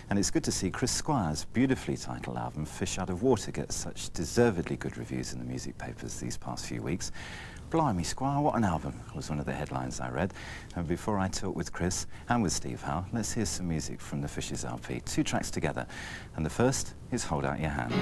And it's good to see Chris Squire's beautifully titled album, Fish Out of Water, get such deservedly good reviews in the music papers these past few weeks. Blimey, Squire, what an album, was one of the headlines I read. And before I talk with Chris and with Steve Howe, let's hear some music from the Fishes LP. 2 tracks together. And the first is Hold Out Your Hand.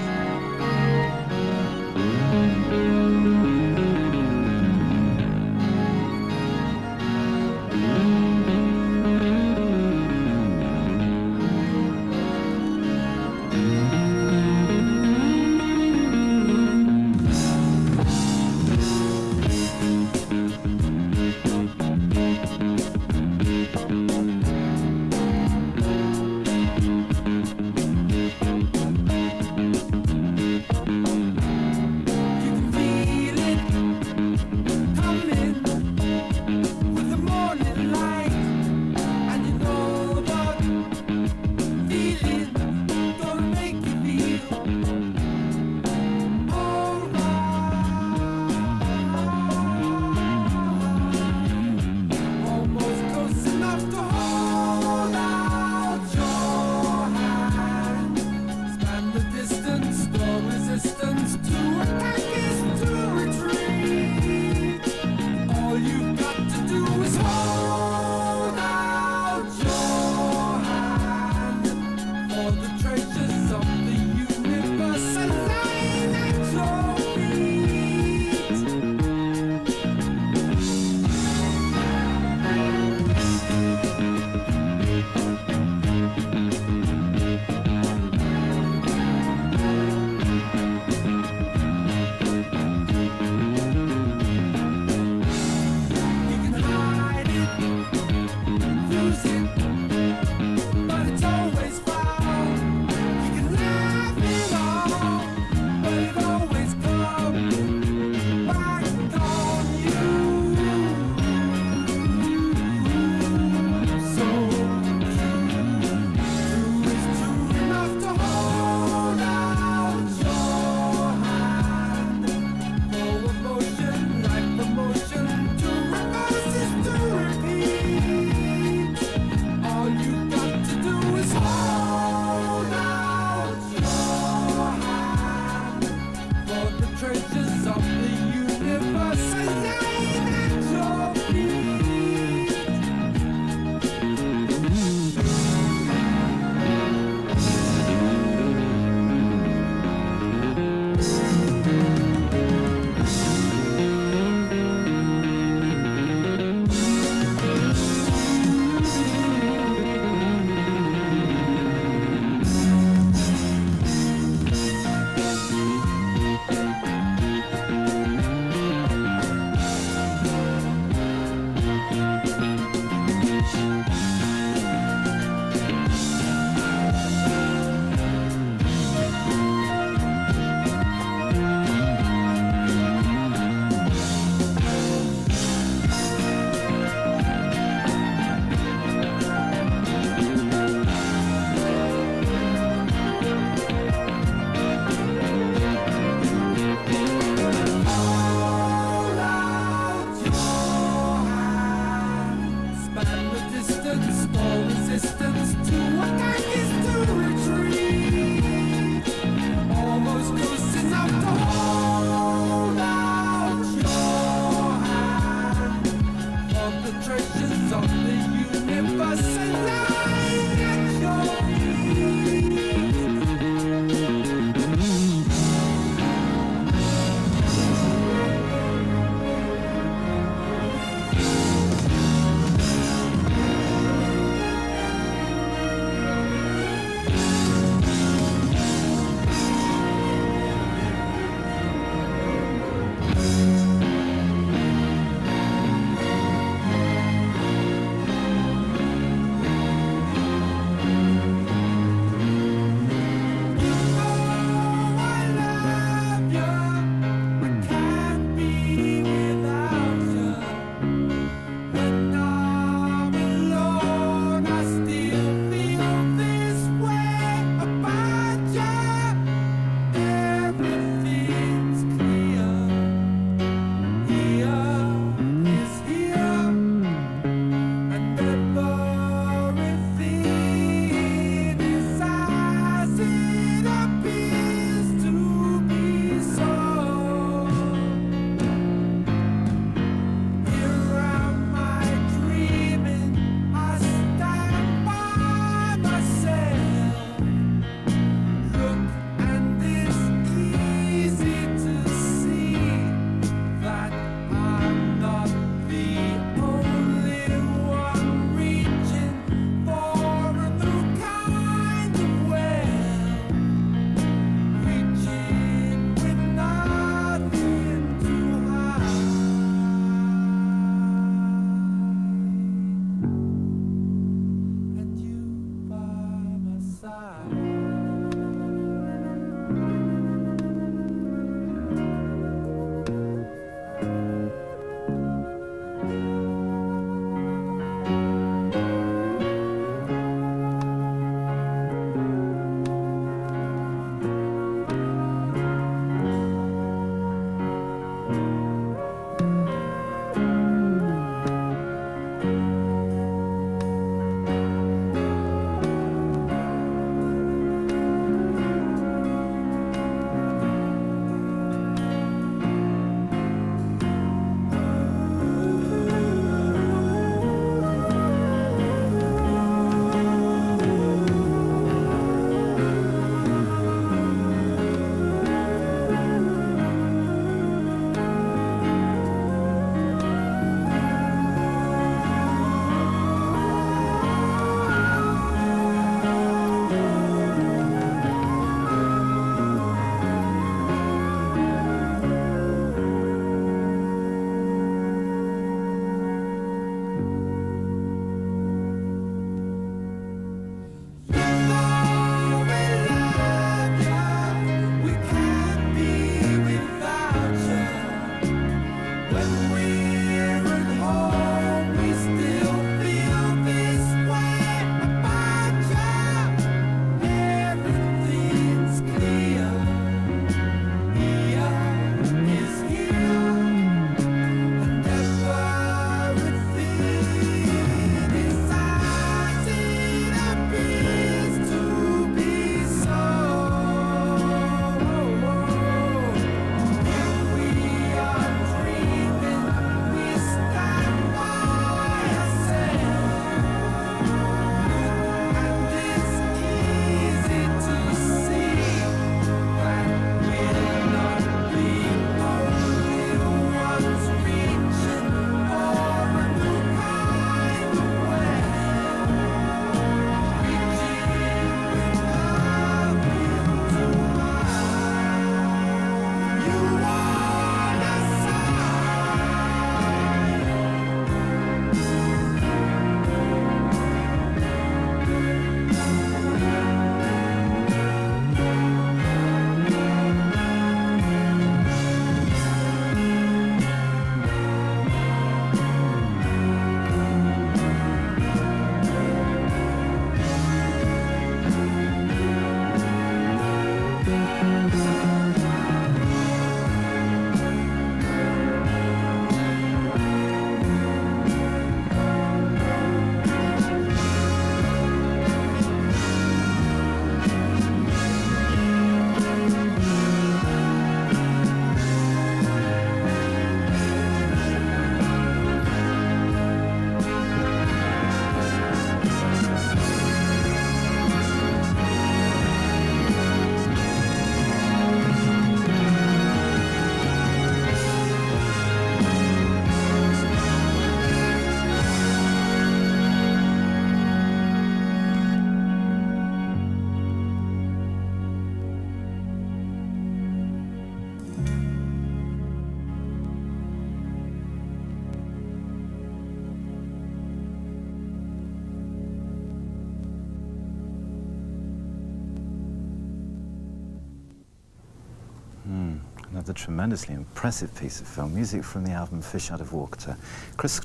another tremendously impressive piece of film music from the album Fish Out of Water. Chris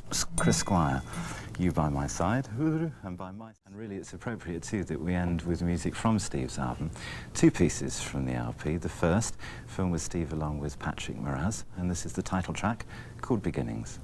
Squire, You by My Side, and by my... And really it's appropriate too that we end with music from Steve's album. Two pieces from the LP. The first, filmed with Steve along with Patrick Moraz, and this is the title track called Beginnings.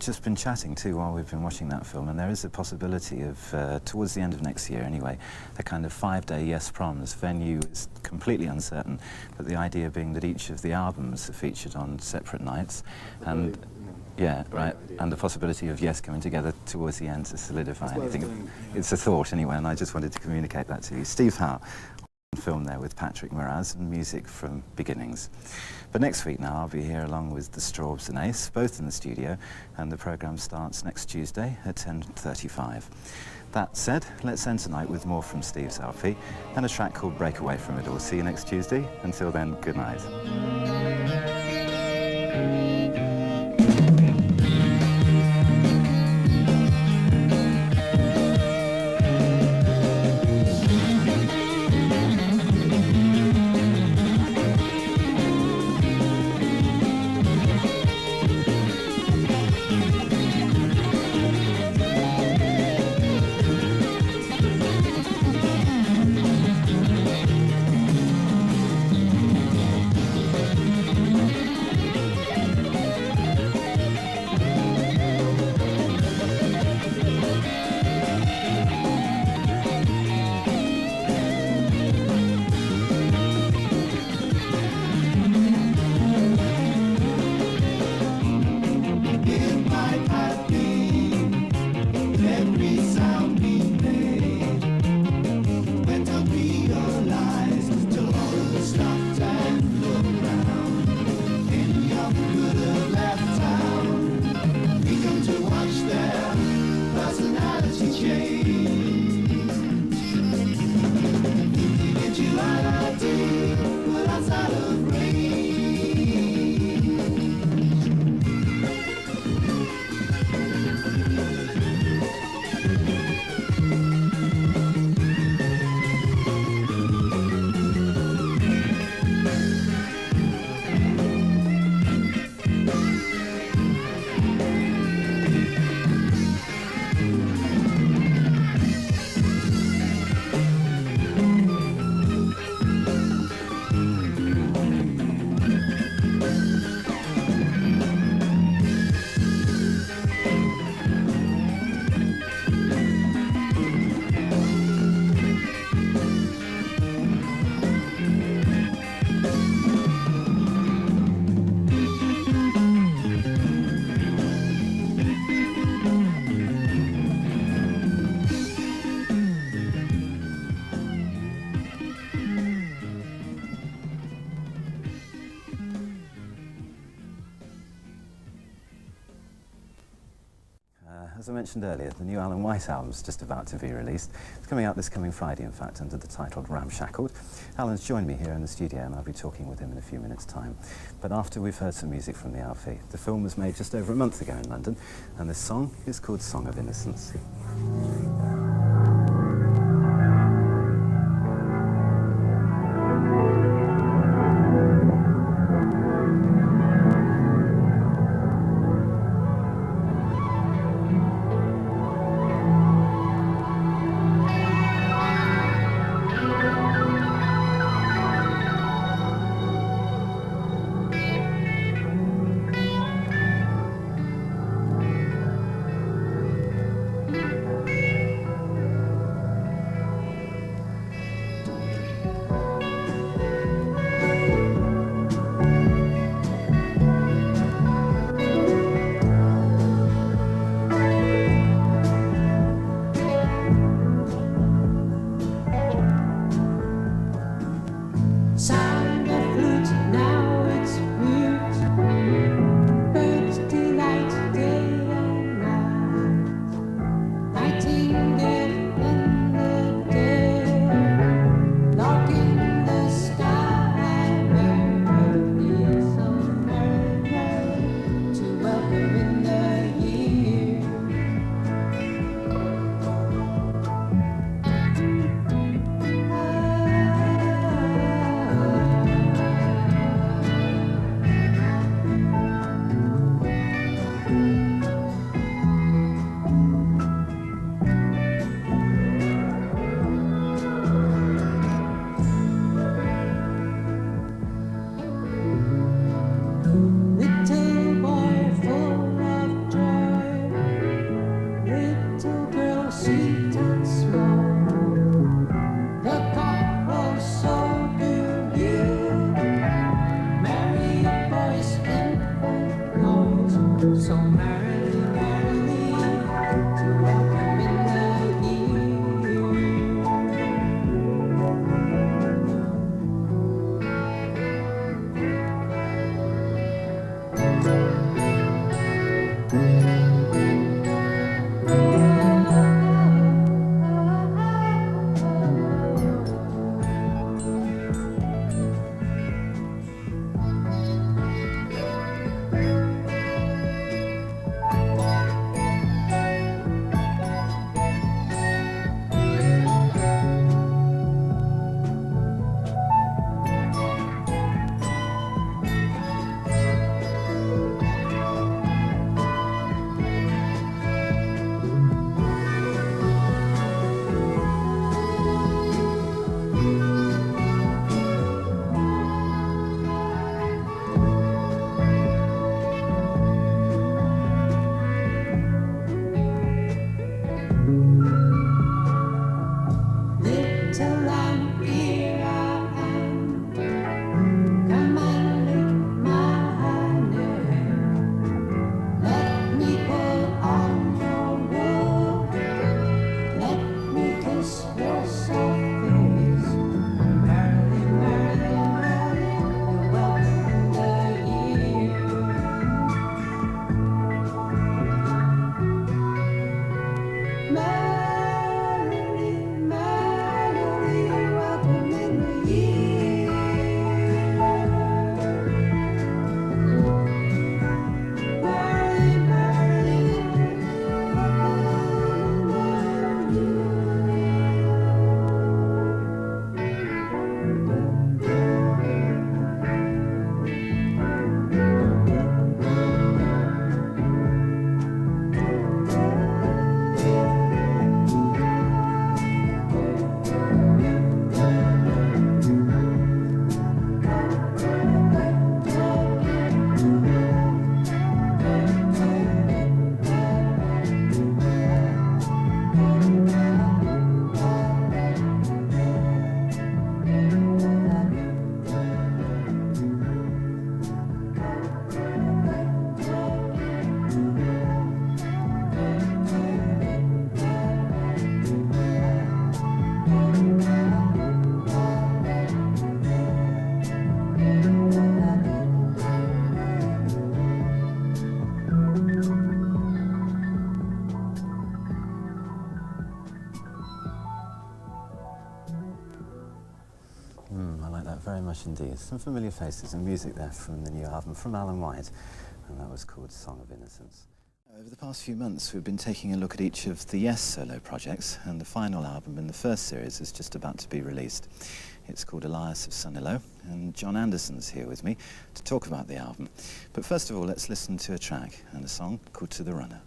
just been chatting too while we've been watching that film, and there is a possibility of, towards the end of next year anyway, a kind of 5-day Yes Proms. Venue is completely uncertain, but the idea being that each of the albums are featured on separate nights, and yeah, right, and the possibility of Yes coming together towards the end to solidify anything. It's a thought anyway, and I just wanted to communicate that to you. Steve Howe. Film there with Patrick Moraz and music from Beginnings. But next week now I'll be here along with the Straubs and Ace, both in the studio, and the programme starts next Tuesday at 10:35. That said, let's end tonight with more from Steve's LP and a track called Breaqkaway from it all. See you next Tuesday. Until then, good night. As I mentioned earlier, the new Alan White album's just about to be released. It's coming out this coming Friday, in fact, under the title Ramshackled. Alan's joined me here in the studio, and I'll be talking with him in a few minutes' time. But after we've heard some music from the LP, the film was made just over a month ago in London, and this song is called Song of Innocence. Very much indeed. Some familiar faces and music there from the new album from Alan White, and that was called Song of Innocence. Over the past few months we've been taking a look at each of the Yes solo projects, and the final album in the first series is just about to be released. It's called Elias of Sunillow, and Jon Anderson's here with me to talk about the album. But first of all, let's listen to a track and a song called To the Runner.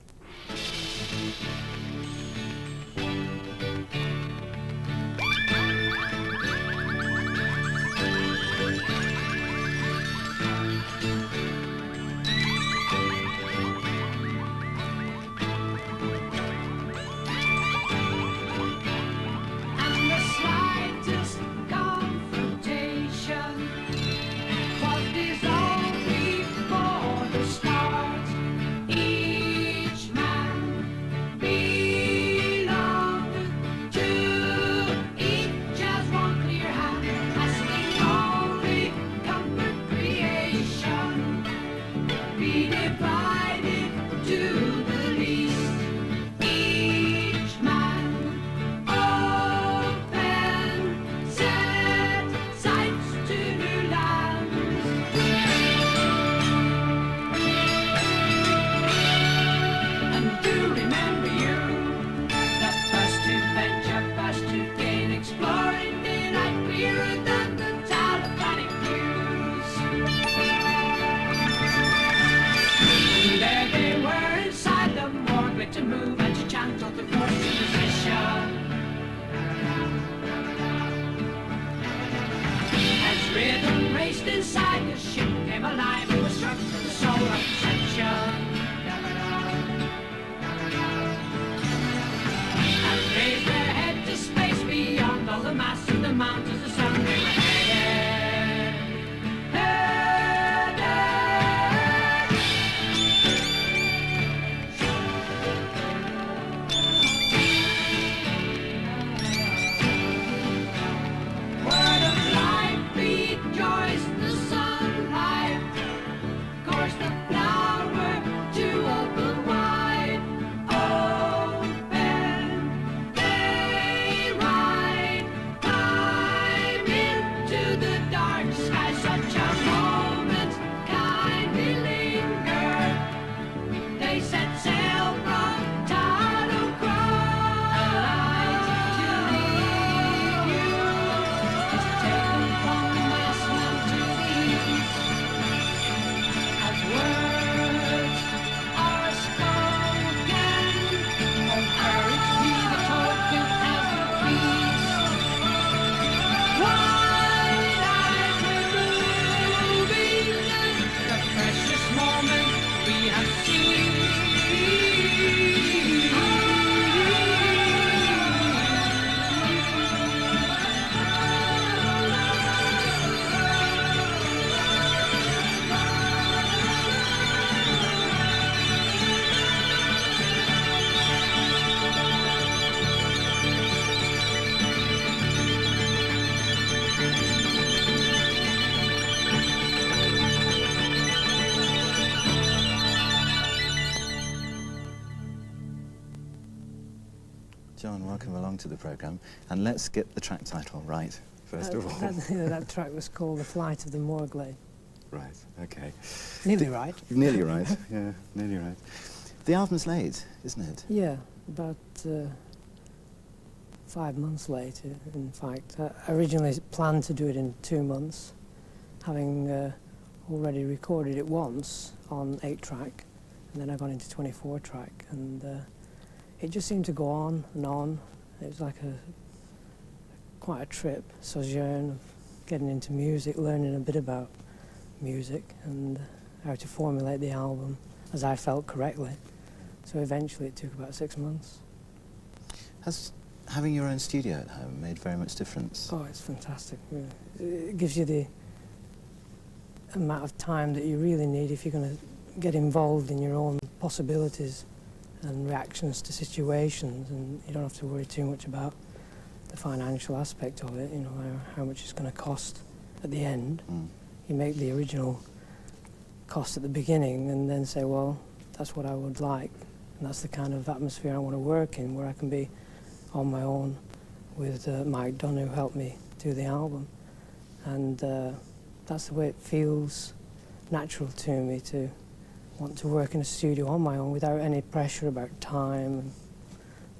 to the programme, and let's get the track title right, first of all. That track was called The Flight of the Moorglade. Right, okay. Nearly right. Nearly right, yeah, nearly right. The album's late, isn't it? Yeah, about 5 months late, in fact. I originally planned to do it in 2 months, having already recorded it once on 8-track, and then I got into 24-track, and it just seemed to go on and on. It was like quite a trip, sojourn of getting into music, learning a bit about music and how to formulate the album as I felt correctly. So eventually it took about 6 months. Has having your own studio at home made very much difference? Oh, it's fantastic. It gives you the amount of time that you really need if you're going to get involved in your own possibilities and reactions to situations, and you don't have to worry too much about the financial aspect of it, you know, how much it's going to cost at the end. You make the original cost at the beginning and then say, well, that's what I would like, and that's the kind of atmosphere I want to work in, where I can be on my own with Mike Dunn, who helped me do the album. And that's the way it feels natural to me, to want to work in a studio on my own without any pressure about time and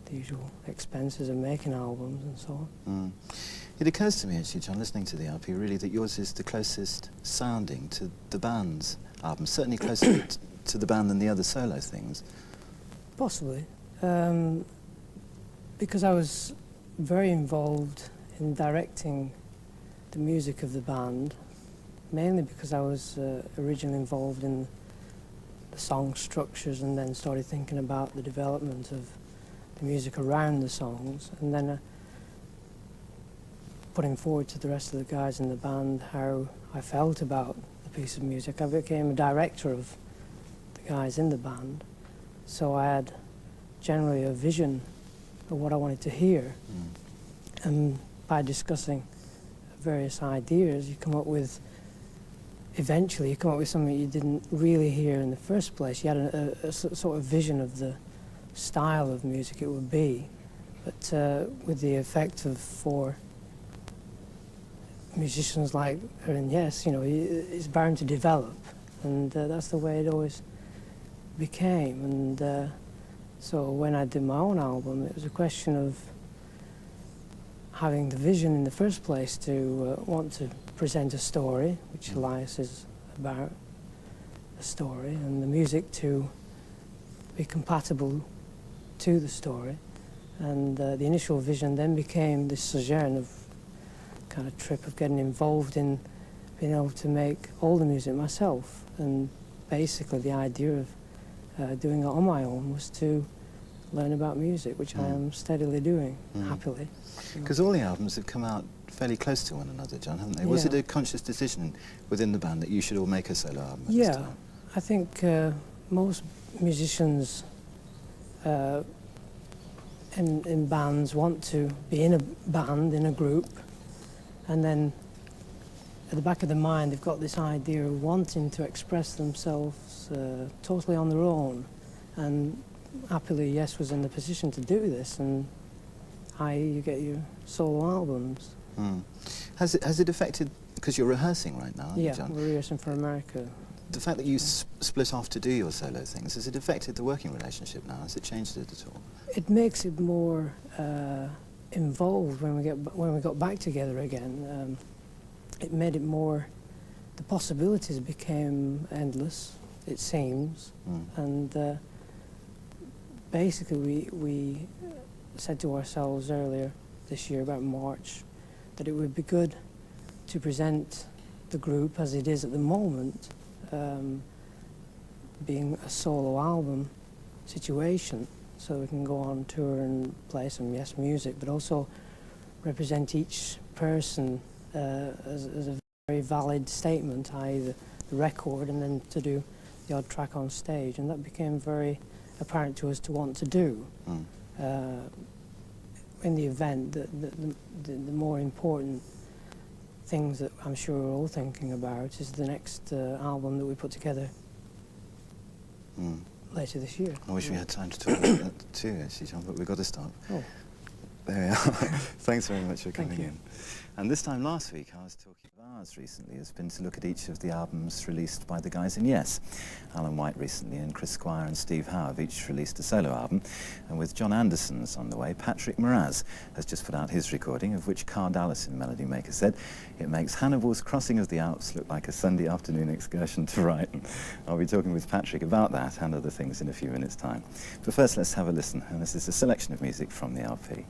the usual expenses of making albums and so on. It occurs to me, actually, John, listening to the LP, really, that yours is the closest sounding to the band's album, certainly closer to the band than the other solo things. Possibly. Because I was very involved in directing the music of the band, mainly because I was originally involved in the song structures and then started thinking about the development of the music around the songs, and then putting forward to the rest of the guys in the band how I felt about the piece of music. I became a director of the guys in the band, so I had generally a vision of what I wanted to hear. And by discussing various ideas, you come up with, eventually you come up with something you didn't really hear in the first place. You had a sort of vision of the style of music it would be, but with the effect of 4 musicians like her and Yes, you know, it's bound to develop, and that's the way it always became. And so when I did my own album, it was a question of having the vision in the first place to want to present a story, which Elias is about, a story, and the music to be compatible to the story. And the initial vision then became this sojourn of kind of trip of getting involved in being able to make all the music myself. And basically the idea of doing it on my own was to learn about music, which I am steadily doing, happily. Because all the albums have come out fairly close to one another, John, haven't they? Was it a conscious decision within the band that you should all make a solo album at this time? I think most musicians in bands want to be in a band, in a group, and then at the back of the mind they've got this idea of wanting to express themselves totally on their own. And happily, Yes was in the position to do this, and you get your solo albums. Has it affected, because you're rehearsing right now, aren't you, John? Yeah, we're rehearsing for America. The fact that you split off to do your solo things, has it affected the working relationship now? Has it changed it at all? It makes it more involved when we got back together again. It made it more, the possibilities became endless, it seems, and basically we said to ourselves earlier this year, about March, that it would be good to present the group as it is at the moment, being a solo album situation, so we can go on tour and play some Yes music, but also represent each person as a very valid statement, i.e. the record, and then to do the odd track on stage, and that became very apparent to us to want to do. In the event, the more important things that I'm sure we're all thinking about is the next album that we put together later this year. I wish we had time to talk about that too, actually, John, but we've got to stop. There we are. Thanks very much for coming in. And this time last week, I was talking of ours recently has been to look at each of the albums released by the guys in Yes. Alan White recently, and Chris Squire and Steve Howe have each released a solo album. And with Jon Anderson's on the way, Patrick Moraz has just put out his recording, of which Carl Allison, Melody Maker, said it makes Hannibal's crossing of the Alps look like a Sunday afternoon excursion to Brighton. I'll be talking with Patrick about that and other things in a few minutes' time. But first, let's have a listen, and this is a selection of music from the LP.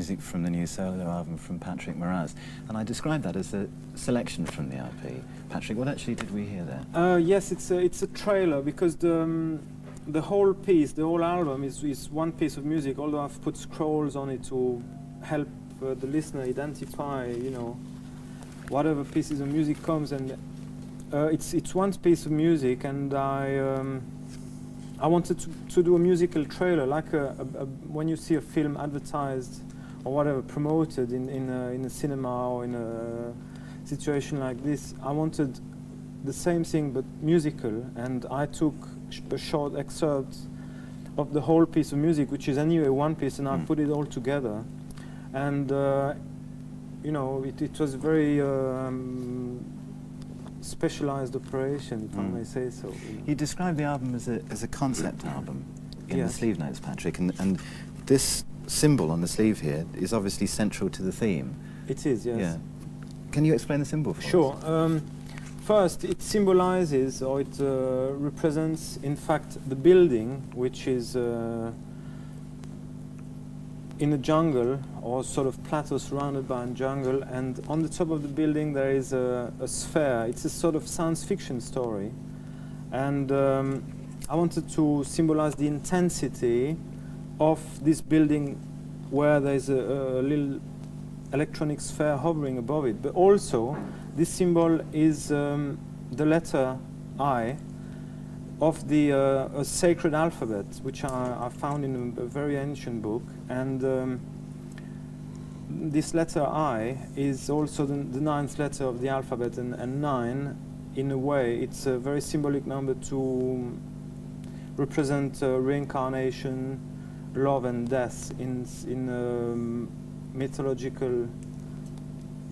music from the new solo album from Patrick Moraz, and I described that as a selection from the LP. Patrick, what actually did we hear there? Yes, it's a trailer, because the whole piece, the whole album is one piece of music, although I've put scrolls on it to help the listener identify, you know, whatever pieces of music comes, and it's one piece of music, and I wanted to do a musical trailer, like when you see a film advertised or whatever, promoted in a cinema or in a situation like this. I wanted the same thing but musical, and I took a short excerpt of the whole piece of music, which is anyway one piece, and I put it all together. And you know, it was a very specialized operation, if I may say so. You described the album as a concept album in Yes. the sleeve notes, Patrick, and this symbol on the sleeve here is obviously central to the theme. It is, yes. Yeah. Can you explain the symbol for us? Sure. First, it symbolizes, or it represents, in fact, the building, which is in a jungle, or sort of plateau surrounded by a jungle, and on the top of the building there is a sphere. It's a sort of science fiction story, and I wanted to symbolize the intensity of this building, where there's a little electronic sphere hovering above it. But also, this symbol is the letter I of the a sacred alphabet, which I found in a very ancient book, and this letter I is also the ninth letter of the alphabet, and 9, in a way, it's a very symbolic number to represent reincarnation, love and death in mythological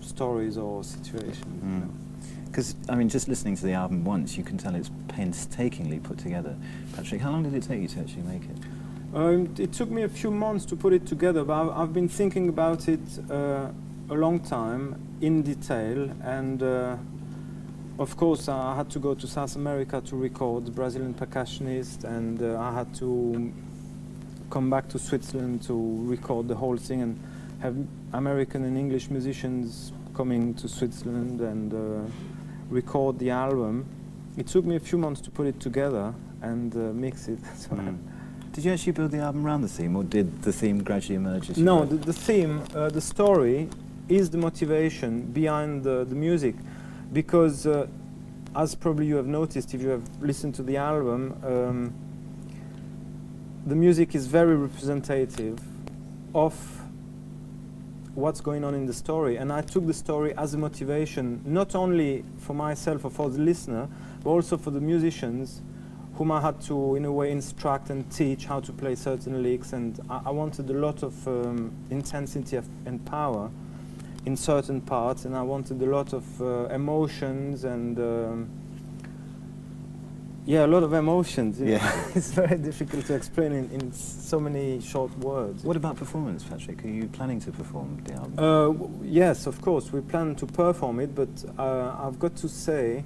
stories or situations. You know. Because, I mean, just listening to the album once, you can tell it's painstakingly put together. Patrick, how long did it take you to actually make it? It took me a few months to put it together, but I've been thinking about it a long time, in detail, and of course I had to go to South America to record the Brazilian percussionist, and I had to come back to Switzerland to record the whole thing, and have American and English musicians coming to Switzerland and record the album. It took me a few months to put it together and mix it. So Did you actually build the album around the theme, or did the theme gradually emerge as you No, wrote? the theme, the story, is the motivation behind the music, because as probably you have noticed if you have listened to the album, the music is very representative of what's going on in the story, and I took the story as a motivation, not only for myself or for the listener, but also for the musicians, whom I had to, in a way, instruct and teach how to play certain licks, and I wanted a lot of intensity and power in certain parts, and I wanted a lot of emotions and yeah, a lot of emotions. You know. It's very difficult to explain in so many short words. What about performance, Patrick? Are you planning to perform the album? Yes, of course, we plan to perform it, but I've got to say,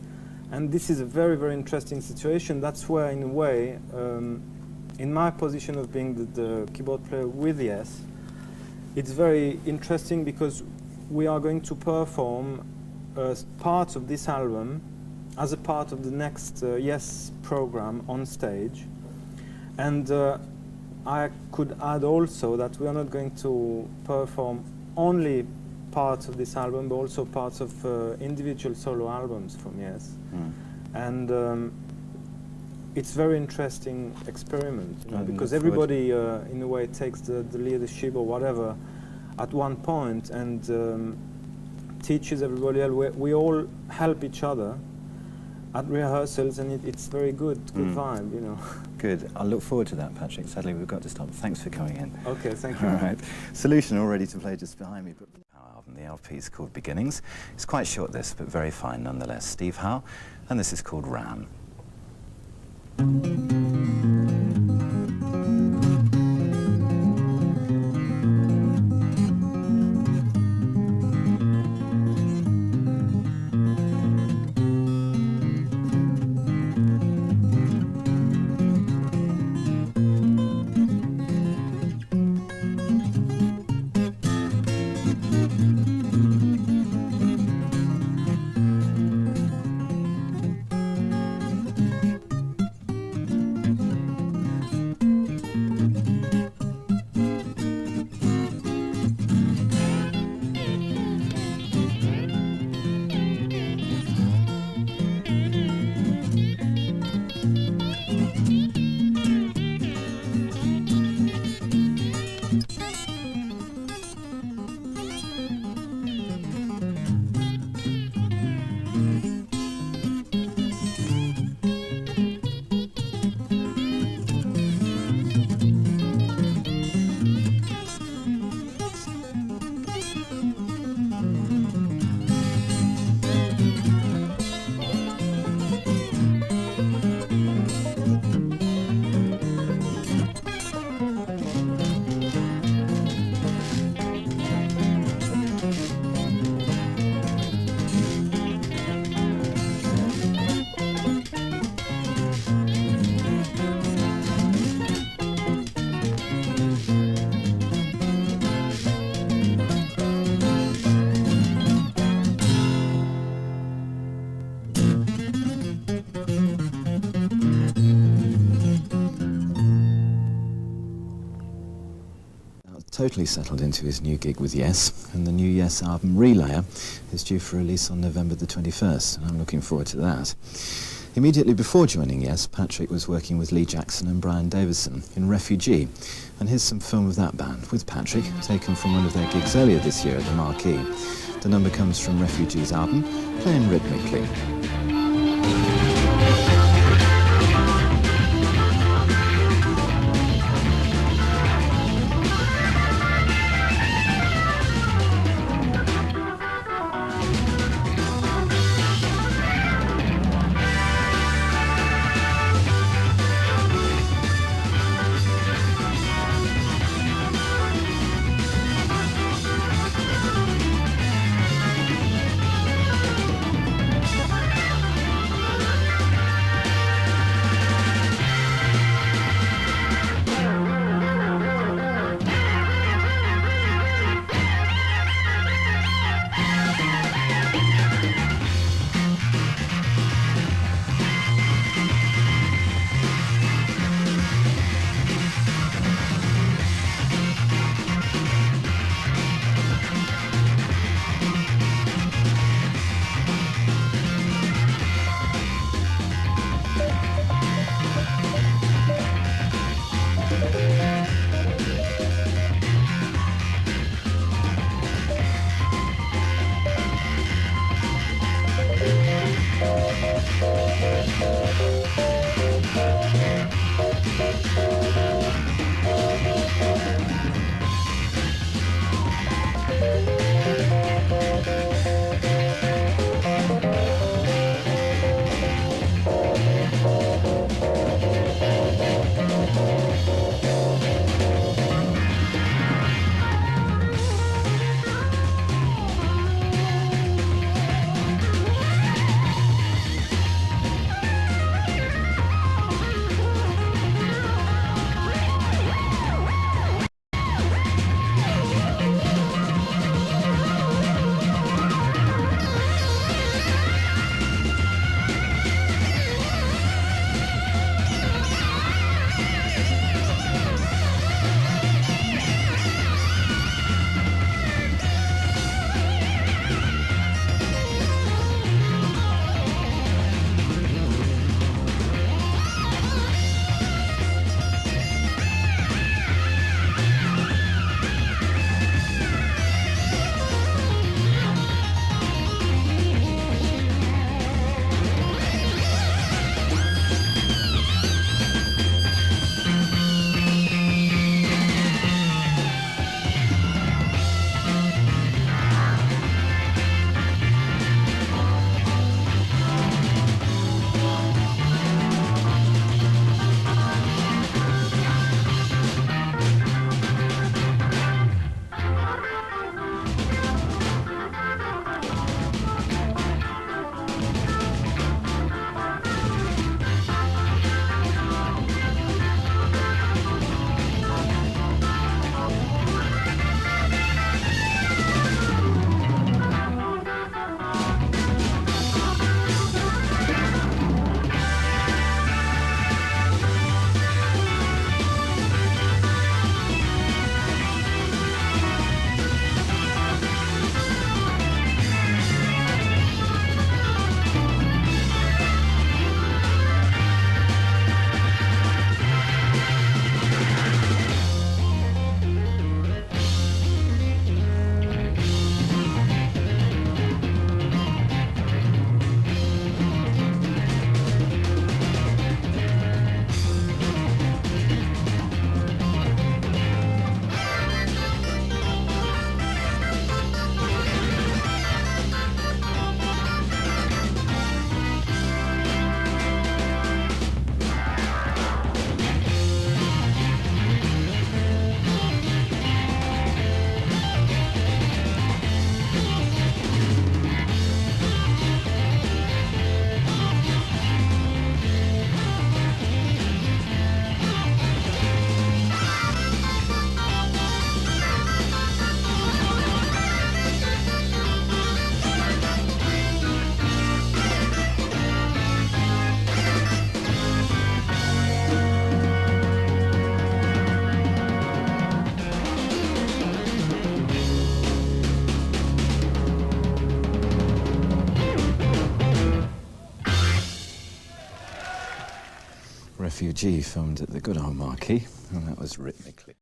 and this is a very, very interesting situation, that's where, in a way, in my position of being the keyboard player with Yes, it's very interesting because we are going to perform part of this album as a part of the next Yes program on stage. And I could add also that we are not going to perform only parts of this album, but also parts of individual solo albums from Yes. And it's a very interesting experiment, you know, because everybody in a way takes the leadership or whatever at one point and teaches everybody else. We all help each other at rehearsals, and it's very good vibe, you know. Good. I'll look forward to that, Patrick. Sadly, we've got to stop. Thanks for coming in. Okay, thank you. All right. Solution all ready to play just behind me. But our album, the LP, is called Beginnings. It's quite short, this, but very fine nonetheless. Steve Howe, and this is called Ram. totally settled into his new gig with Yes, and the new Yes album Relayer is due for release on November the 21st, and I'm looking forward to that. Immediately before joining Yes, Patrick was working with Lee Jackson and Brian Davison in Refugee, and here's some film of that band with Patrick, taken from one of their gigs earlier this year at the Marquee. The number comes from Refugee's album, playing Ritt Mickley. Refugee, filmed at the good old Marquee, and that was Ritt, Mickley.